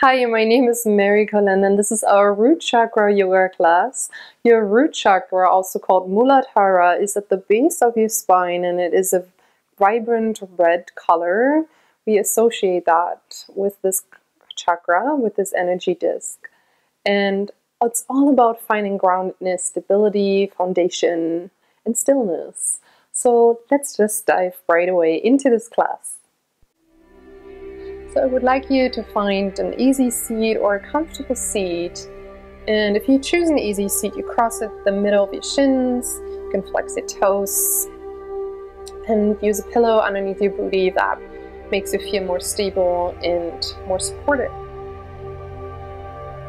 Hi, my name is Mary Kolende, and this is our Root Chakra Yoga class. Your root chakra, also called Muladhara, is at the base of your spine, and it is a vibrant red color. We associate that with this chakra, with this energy disc. And it's all about finding groundedness, stability, foundation, and stillness. So let's just dive right away into this class. So I would like you to find an easy seat or a comfortable seat. And if you choose an easy seat, you cross it the middle of your shins, you can flex your toes, and use a pillow underneath your booty that makes you feel more stable and more supported.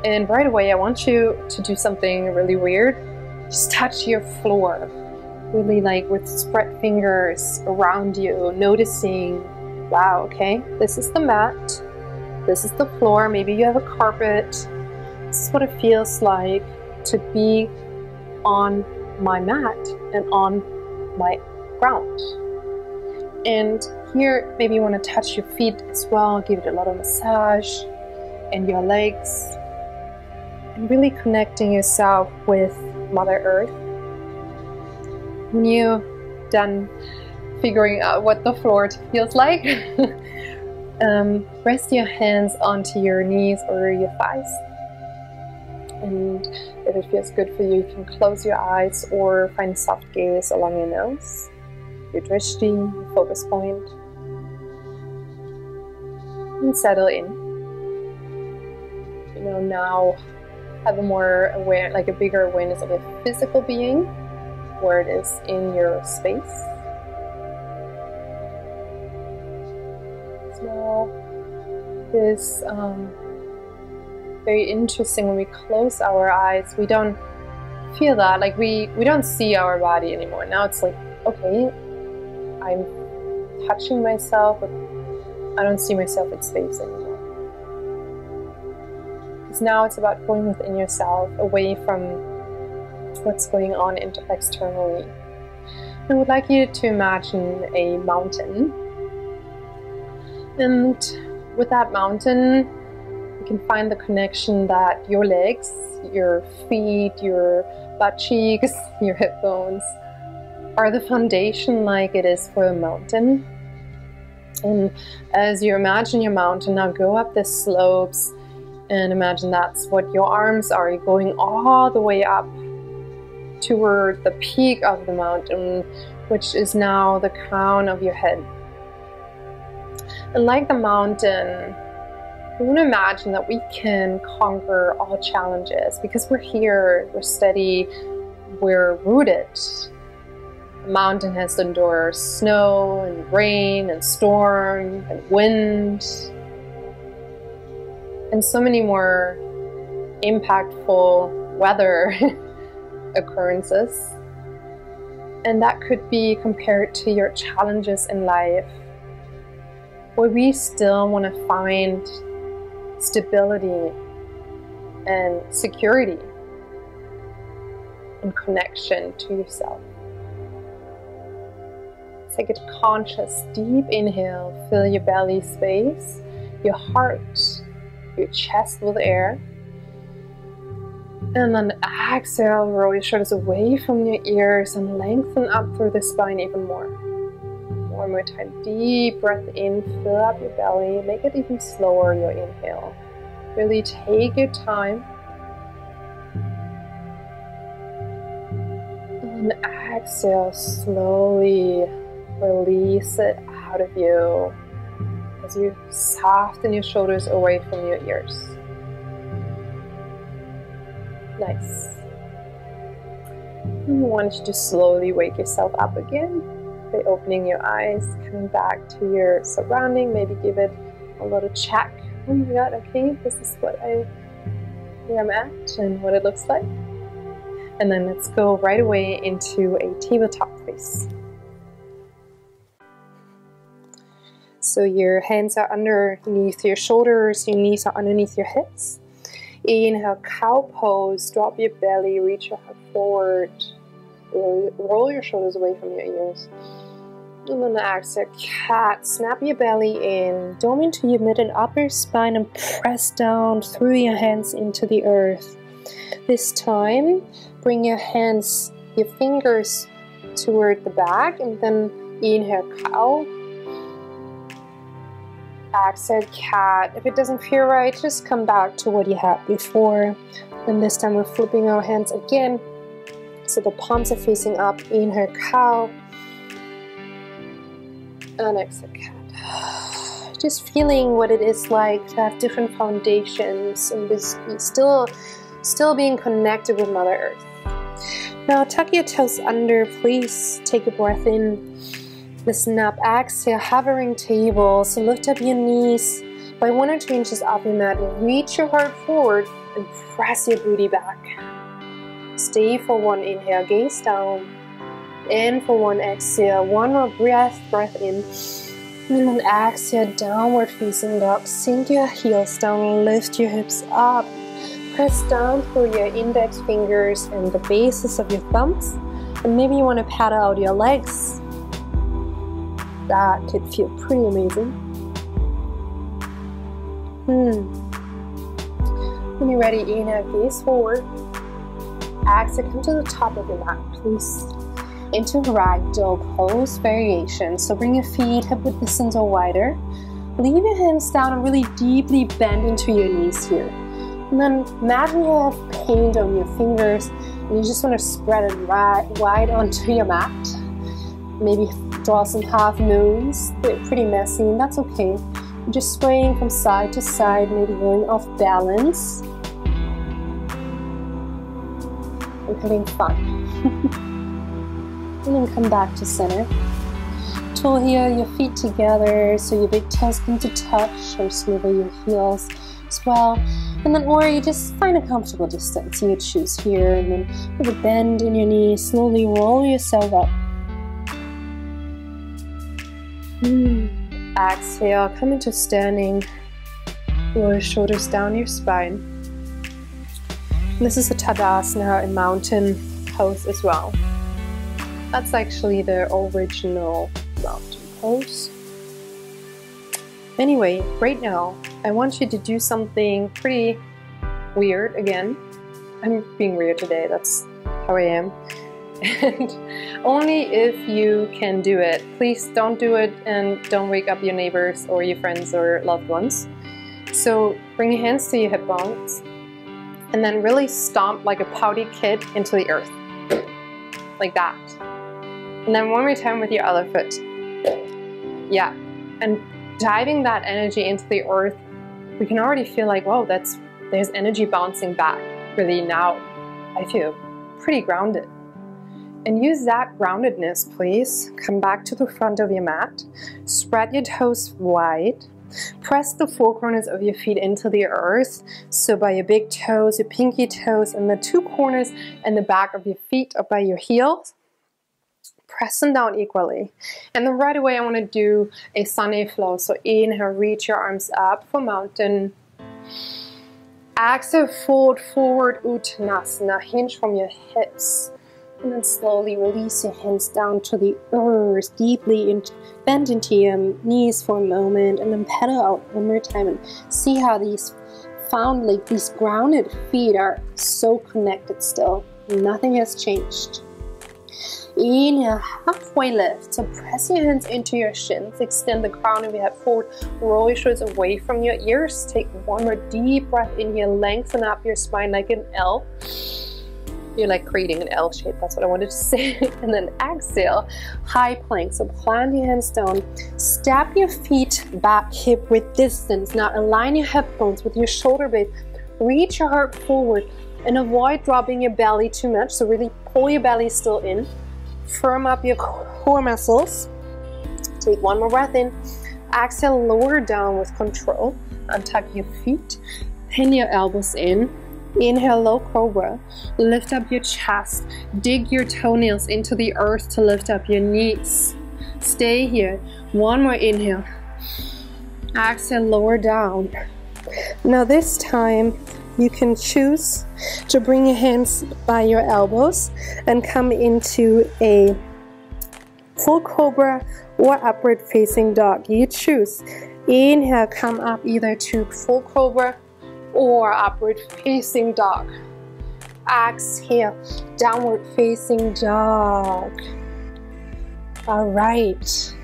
And right away, I want you to do something really weird. Just touch your floor, really like with spread fingers around you, noticing, wow, okay, this is the mat, this is the floor, maybe you have a carpet. This is what it feels like to be on my mat and on my ground. And here, maybe you want to touch your feet as well, give it a lot of massage, and your legs, and really connecting yourself with Mother Earth. When you're done figuring out what the floor feels like, rest your hands onto your knees or your thighs. And if it feels good for you, you can close your eyes or find a soft gaze along your nose, your drishti, your focus point, and settle in. You know, now have a more aware, like a bigger awareness of your physical being, where it is in your space. So this very interesting. When we close our eyes, we don't feel that, like we don't see our body anymore. Now it's like, okay, I'm touching myself, but I don't see myself in space anymore. Because now it's about going within yourself, away from what's going on externally. I would like you to imagine a mountain. And with that mountain, you can find the connection that your legs, your feet, your butt cheeks, your hip bones are the foundation, like it is for a mountain. And as you imagine your mountain, now go up the slopes and imagine that's what your arms are. You're going all the way up toward the peak of the mountain, which is now the crown of your head. And like the mountain, we want to imagine that we can conquer all challenges because we're here, we're steady, we're rooted. The mountain has to endure snow and rain and storm and wind and so many more impactful weather occurrences. And that could be compared to your challenges in life, where we still want to find stability and security and connection to yourself. Take a conscious deep inhale, fill your belly space, your heart, your chest with air. And then exhale, roll your shoulders away from your ears and lengthen up through the spine even more. One more time, deep breath in, fill up your belly, make it even slower, your inhale. Really take your time. And exhale, slowly release it out of you as you soften your shoulders away from your ears. Nice. And I want you to slowly wake yourself up again by opening your eyes, coming back to your surrounding. Maybe give it a little check. Oh my god, okay, this is where I'm at and what it looks like. And then let's go right away into a tabletop face. So your hands are underneath your shoulders, your knees are underneath your hips. Inhale, cow pose, drop your belly, reach your heart forward, roll your shoulders away from your ears. And then exhale, cat. Snap your belly in, dome into your mid and upper spine, and press down through your hands into the earth. This time, bring your hands, your fingers toward the back, and then inhale, cow. Exhale, cat. If it doesn't feel right, just come back to what you had before. And this time we're flipping our hands again, so the palms are facing up. Inhale, cow. And exhale, cat. Just feeling what it is like to have different foundations and be still being connected with Mother Earth. Now tuck your toes under, please. Take a breath in. Listen up, exhale, hovering table. So lift up your knees by 1 or 2 inches off your mat. Reach your heart forward and press your booty back. Stay for 1 inhale, gaze down. And for 1 exhale, 1 more breath in. And then exhale, downward facing dog. Sink your heels down, lift your hips up. Press down through your index fingers and the bases of your thumbs. And maybe you want to paddle out your legs. That could feel pretty amazing. When you're ready, inhale, gaze forward. Exhale, come to the top of your mat, please. Into Ragdoll pose variation. So bring your feet hip width distance or wider. Leave your hands down and really deeply bend into your knees here. And then imagine you have paint on your fingers and you just want to spread it wide onto your mat. Maybe draw some half moons. They're pretty messy, and that's okay. You're just swaying from side to side, maybe going off balance. And having fun. And then come back to center. Toe here, your feet together, so your big toes come to touch, or swivel your heels as well. And then, or you just find a comfortable distance. You would choose here, and then with a bend in your knees, slowly roll yourself up. Exhale, come into standing. Roll your shoulders down your spine. This is a Tadasana, a mountain pose as well. That's actually the original mountain pose. Anyway, right now, I want you to do something pretty weird again. I'm being weird today, that's how I am. And only if you can do it. Please don't do it and don't wake up your neighbors or your friends or loved ones. So bring your hands to your hip bones and then really stomp like a pouty kid into the earth. Like that. And then one more time with your other foot. Yeah. And diving that energy into the earth, we can already feel like, whoa, there's energy bouncing back. Really now, I feel pretty grounded. And use that groundedness, please. Come back to the front of your mat. Spread your toes wide. Press the four corners of your feet into the earth. So by your big toes, your pinky toes, and the 2 corners and the back of your feet up by your heels. Press them down equally. And then right away I want to do a sunny flow. So inhale, reach your arms up for mountain. Exhale, fold forward, Uttanasana. Hinge from your hips. And then slowly release your hands down to the earth, deeply bend into your knees for a moment, and then pedal out one more time and see how these grounded feet are so connected still. Nothing has changed. Inhale, halfway lift. So press your hands into your shins, extend the crown of your head forward, roll your shoulders away from your ears. Take one more deep breath in here, lengthen up your spine like an L. You're like creating an L shape, that's what I wanted to say. And then exhale, high plank. So plant your hands down, step your feet back hip width distance. Now align your hip bones with your shoulder blades. Reach your heart forward and avoid dropping your belly too much. So really pull your belly still in. Firm up your core muscles. Take one more breath in. Exhale, lower down with control. Untuck your feet. Pin your elbows in. Inhale, low cobra. Lift up your chest. Dig your toenails into the earth to lift up your knees. Stay here. One more inhale. Exhale, lower down. Now this time you can choose to bring your hands by your elbows and come into a full cobra or upward facing dog. You choose. Inhale, come up either to full cobra or upward facing dog. Exhale, downward facing dog. All right.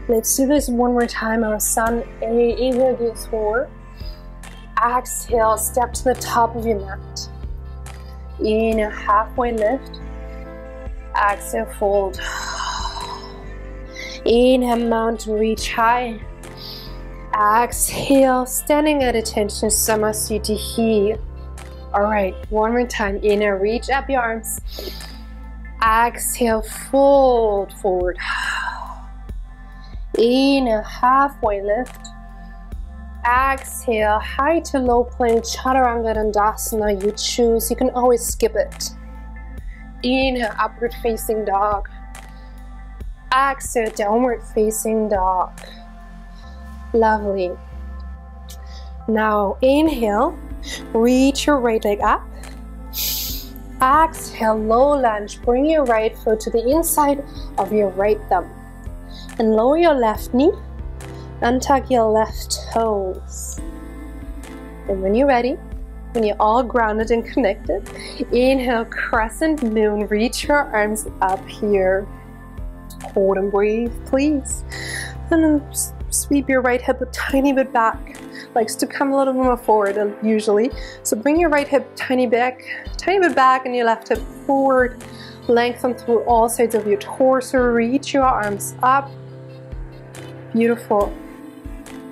Let's do this one more time. Our sun, inhale, gaze forward. Exhale, step to the top of your mat. Inhale, halfway lift. Exhale, fold. Inhale, mountain reach high. Exhale, standing at attention, Samasthiti. All right, one more time. Inhale, reach up your arms. Exhale, fold forward. Inhale, halfway lift. Exhale, high to low plank, Chaturanga Dandasana. You choose. You can always skip it. Inhale, upward facing dog. Exhale, downward facing dog. Lovely. Now inhale, reach your right leg up. Exhale, low lunge. Bring your right foot to the inside of your right thumb. And lower your left knee. Untuck your left toes. And when you're ready, when you're all grounded and connected, inhale, crescent moon. Reach your arms up here. Hold and breathe, please. And then sweep your right hip a tiny bit back. Likes to come a little more forward usually. So bring your right hip tiny bit back, and your left hip forward. Lengthen through all sides of your torso. Reach your arms up. Beautiful.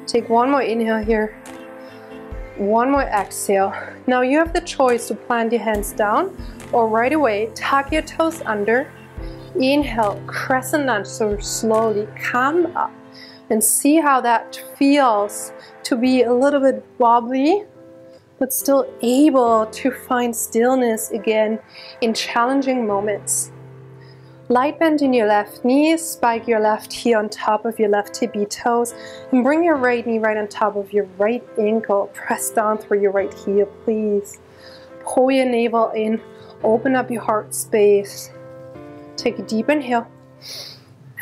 Take one more inhale here. One more exhale. Now you have the choice to plant your hands down or right away tuck your toes under. Inhale, crescent lunge, so slowly come up and see how that feels to be a little bit wobbly, but still able to find stillness again in challenging moments. Light bend in your left knee, spike your left heel on top of your left tippy toes, and bring your right knee right on top of your right ankle. Press down through your right heel, please. Pull your navel in, open up your heart space. Take a deep inhale.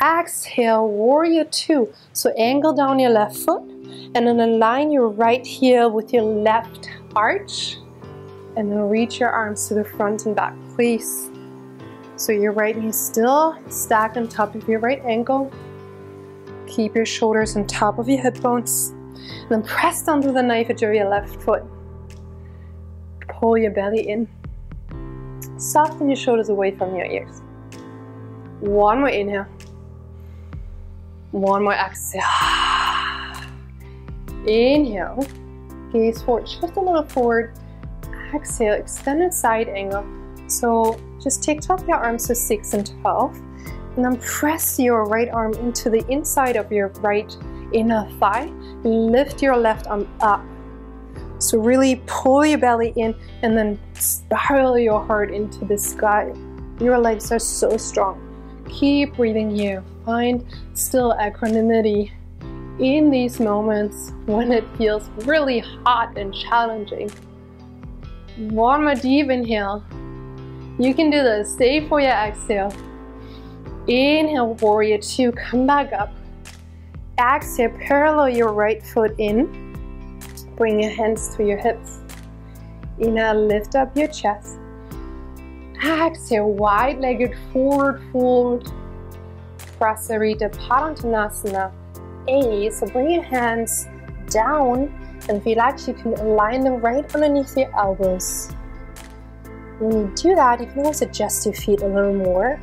Exhale, warrior two. So angle down your left foot and then align your right heel with your left arch. And then reach your arms to the front and back, please. So your right knee still stacked on top of your right ankle. Keep your shoulders on top of your hip bones. And then press down to the knife edge of your left foot. Pull your belly in. Soften your shoulders away from your ears. One more inhale. One more exhale. Inhale. Gaze forward. Shift a little forward. Exhale. Extended side angle. So just take top of your arms to 6 and 12. And then press your right arm into the inside of your right inner thigh. Lift your left arm up. So really pull your belly in and then spiral your heart into the sky. Your legs are so strong. Keep breathing here. Find still equanimity in these moments when it feels really hot and challenging. One more deep inhale. You can do this. Stay for your exhale. Inhale, warrior two. Come back up. Exhale, parallel your right foot in. Bring your hands to your hips. Inhale, lift up your chest. Exhale, wide-legged forward fold. Prasarita Padottanasana A. So bring your hands down, and if you like, you can align them right underneath your elbows. When you do that, you can always adjust your feet a little more.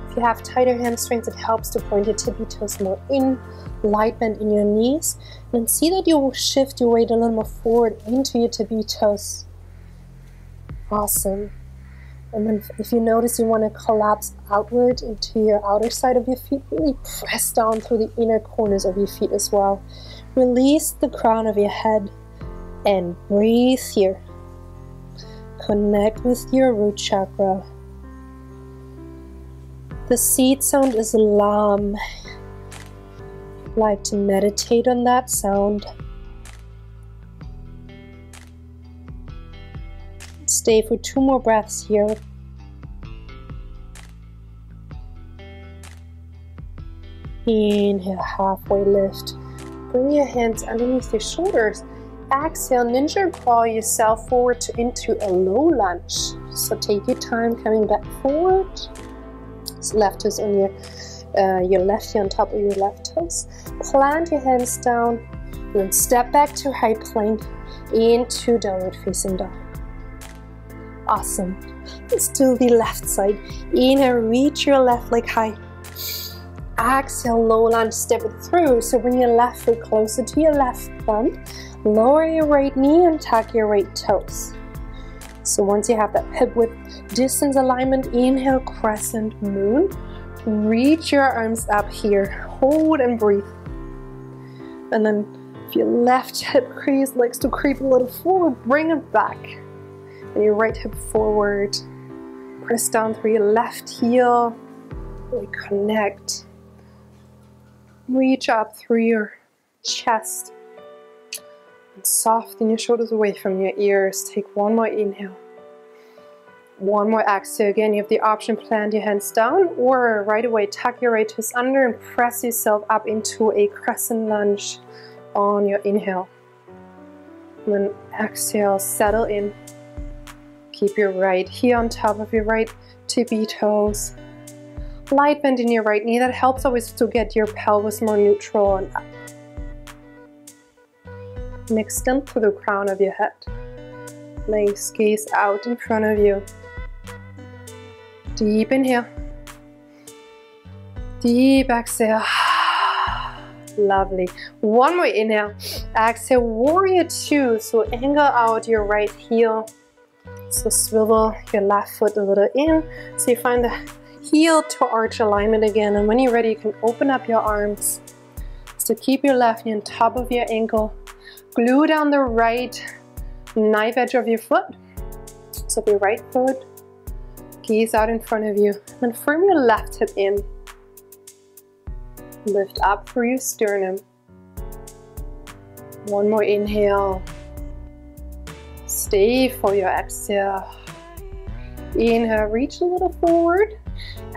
If you have tighter hamstrings, it helps to point your tippy toes more in, light bend in your knees, and see that you will shift your weight a little more forward into your tippy toes. Awesome. And then if you notice you want to collapse outward into your outer side of your feet, really press down through the inner corners of your feet as well. Release the crown of your head and breathe here. Connect with your root chakra. The seed sound is Lam. I'd like to meditate on that sound. Stay for 2 more breaths here. Inhale, halfway lift. Bring your hands underneath your shoulders. Exhale, ninja crawl yourself forward into a low lunge. So take your time coming back forward. So left toes on your left heel on top of your left toes. Plant your hands down and then step back to high plank into downward facing dog. Awesome. Let's do the left side. Inhale, reach your left leg high. Exhale, low lunge, step it through. So bring your left foot closer to your left thumb. Lower your right knee and tuck your right toes. So once you have that hip width distance alignment, inhale, crescent moon. Reach your arms up here. Hold and breathe. And then if your left hip crease likes to creep a little forward, bring it back. And your right hip forward. Press down through your left heel. Reconnect. Reach up through your chest. And soften your shoulders away from your ears. Take one more inhale. One more exhale. Again, you have the option, plant your hands down, or right away tuck your right toes under and press yourself up into a crescent lunge on your inhale. And then exhale, settle in. Keep your right heel on top of your right tippy toes. Light bend in your right knee. That helps always to get your pelvis more neutral and up. Extend through the crown of your head. Nice gaze out in front of you. Deep inhale. Deep exhale. Lovely. One more inhale. Exhale, warrior two. So angle out your right heel. So swivel your left foot a little in. So you find the heel to arch alignment again. And when you're ready, you can open up your arms. So keep your left knee on top of your ankle. Glue down the right knife edge of your foot. So your right foot, gaze out in front of you. And firm your left hip in. Lift up through your sternum. One more inhale. Stay for your exhale. Inhale, reach a little forward.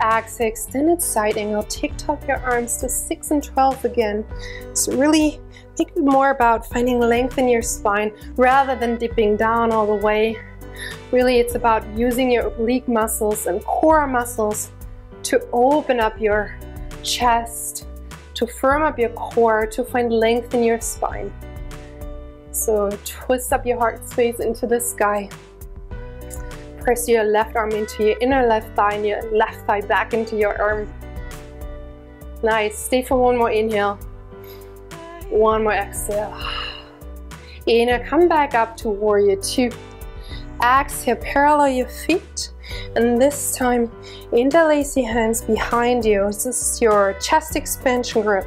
Exhale, extended side angle. TikTok your arms to 6 and 12 again. So really make it more about finding length in your spine rather than dipping down all the way. Really, it's about using your oblique muscles and core muscles to open up your chest, to firm up your core, to find length in your spine. So twist up your heart space into the sky. Press your left arm into your inner left thigh and your left thigh back into your arm. Nice. Stay for one more inhale. One more exhale. Inhale, come back up to warrior two. Exhale, parallel your feet. And this time, interlace your hands behind you. This is your chest expansion grip.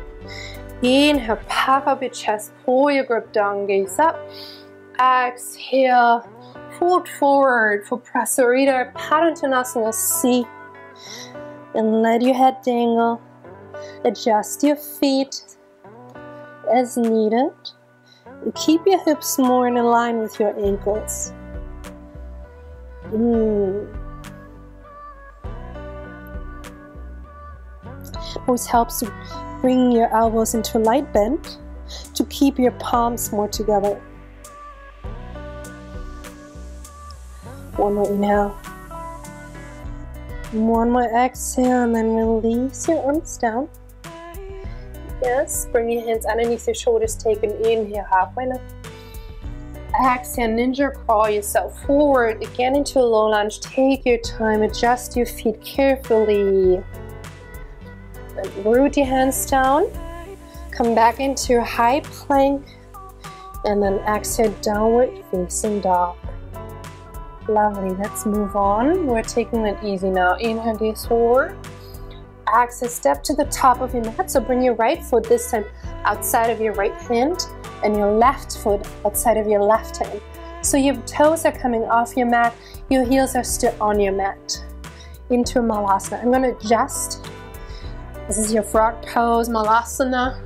Inhale, puff up your chest, pull your grip down, gaze up. Exhale, fold forward for Prasarita, Padottanasana C. And let your head dangle. Adjust your feet as needed. And keep your hips more in line with your ankles. Always helps to bring your elbows into light bend to keep your palms more together. One more inhale. One more exhale, and then release your arms down. Yes, bring your hands underneath your shoulders. Take an inhale, halfway lift. Exhale, ninja crawl yourself forward again into a low lunge. Take your time, adjust your feet carefully. And root your hands down. Come back into a high plank. And then exhale, downward facing dog. Lovely, let's move on. We're taking it easy now. Inhale, gaze forward. Exhale, step to the top of your mat. So bring your right foot this time outside of your right hand and your left foot outside of your left hand. So your toes are coming off your mat, your heels are still on your mat. Into Malasana. I'm going to adjust. This is your frog pose, Malasana.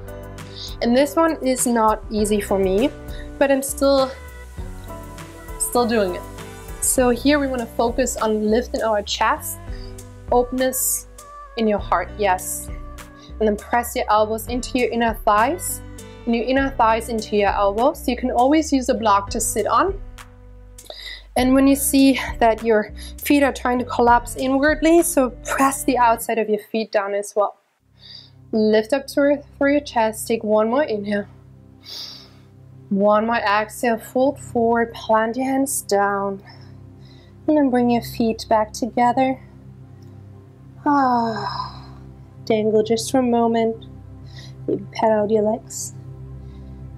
And this one is not easy for me, but I'm still doing it. So here we want to focus on lifting our chest, openness in your heart, yes. And then press your elbows into your inner thighs, and your inner thighs into your elbows. You can always use a block to sit on. And when you see that your feet are trying to collapse inwardly, so press the outside of your feet down as well. Lift up through your chest. Take one more inhale. One more exhale. Fold forward. Plant your hands down. And then bring your feet back together. Dangle just for a moment. Maybe pat out your legs.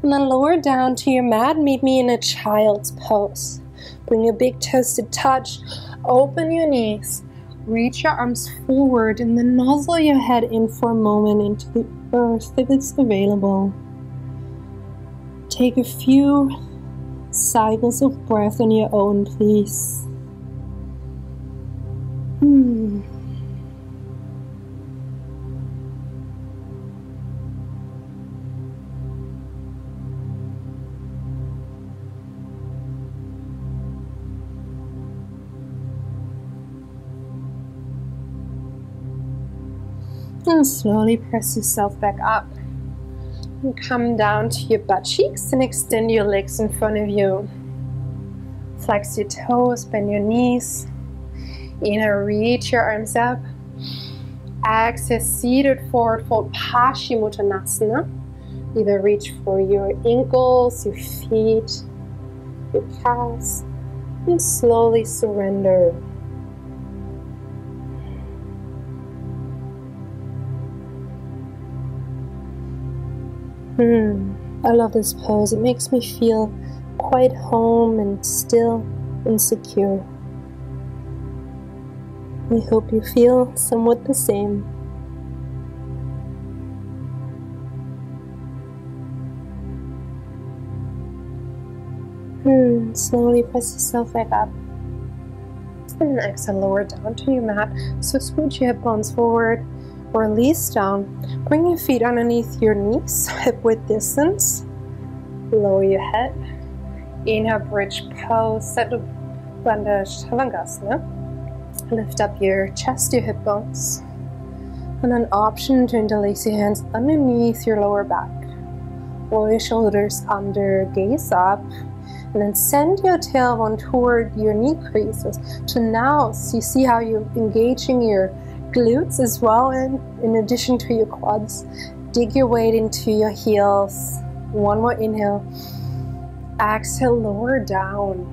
And then lower down to your mat. Meet me in a child's pose. Bring your big toes to touch. Open your knees. Reach your arms forward and then nozzle your head in for a moment into the earth if it's available. Take a few cycles of breath on your own, please. And slowly press yourself back up. And come down to your butt cheeks and extend your legs in front of you. Flex your toes, bend your knees. Inhale, reach your arms up. Exhale, seated forward fold, Paschimottanasana. Either reach for your ankles, your feet, your calves, and slowly surrender. I love this pose. It makes me feel quite home and still and secure. I hope you feel somewhat the same. Slowly press yourself back up. And then exhale, lower down to your mat. So scooch your hip bones forward. Release down. Bring your feet underneath your knees, hip width distance. Lower your head. Inhale, bridge pose, Setu Bandha Shavasana. Lift up your chest, your hip bones. And an option to interlace your hands underneath your lower back. Roll your shoulders under, gaze up. And then send your tailbone toward your knee creases. So now you see how you're engaging your glutes as well, and in addition to your quads. Dig your weight into your heels. One more inhale. Exhale, lower down.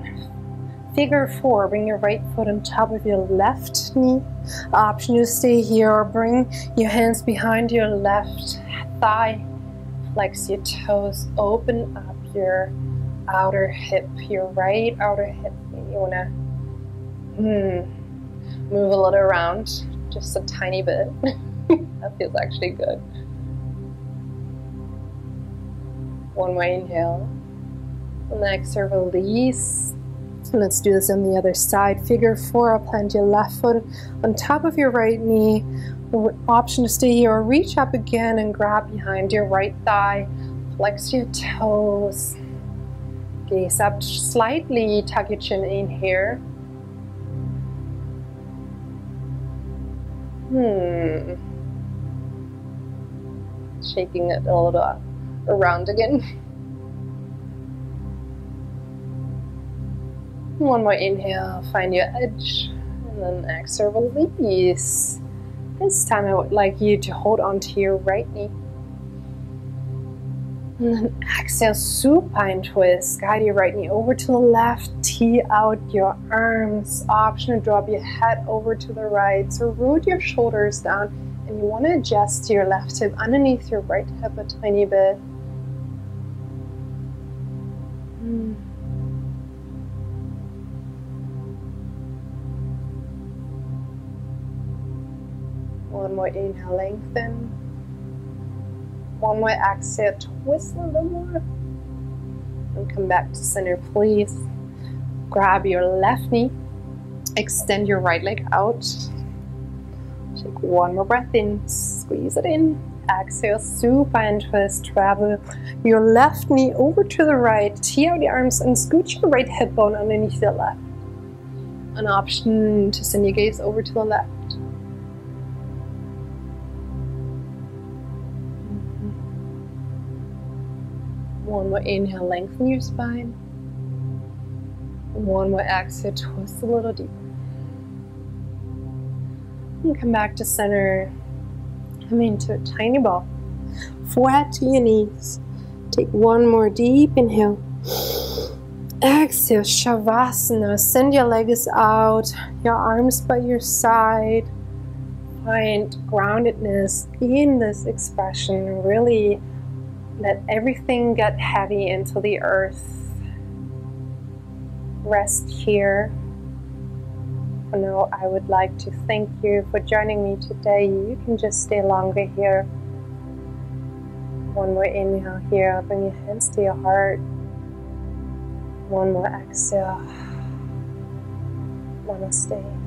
Figure 4, bring your right foot on top of your left knee. Option to stay here or bring your hands behind your left thigh. Flex your toes, open up your outer hip, your right outer hip. Maybe you wanna move a little around. Just a tiny bit. That feels actually good. One more inhale. And then exhale, release. And let's do this on the other side. Figure 4, I'll plant your left foot on top of your right knee. Option to stay here or reach up again and grab behind your right thigh. Flex your toes. Gaze up slightly, tuck your chin in here. Shaking it a little around again. One more inhale, find your edge, and then exhale, release. This time I would like you to hold on to your right knee. And then exhale, supine twist. Guide your right knee over to the left. Tee out your arms. Option to drop your head over to the right. So root your shoulders down. And you want to adjust your left hip underneath your right hip a tiny bit. One more inhale, lengthen. One more exhale, twist a little more. And come back to center, please. Grab your left knee. Extend your right leg out. Take one more breath in. Squeeze it in. Exhale, supine twist. Travel your left knee over to the right. Tee out the arms and scooch your right hip bone underneath the left. An option to send your gaze over to the left. One more inhale, lengthen your spine. One more exhale, twist a little deeper. And come back to center. Come into a tiny ball. Flat to your knees. Take one more deep inhale. Exhale, Savasana. Send your legs out, your arms by your side. Find groundedness in this expression. Really let everything get heavy into the earth. Rest here. For now, I would like to thank you for joining me today. You can just stay longer here. One more inhale here. Bring your hands to your heart. One more exhale. Namaste.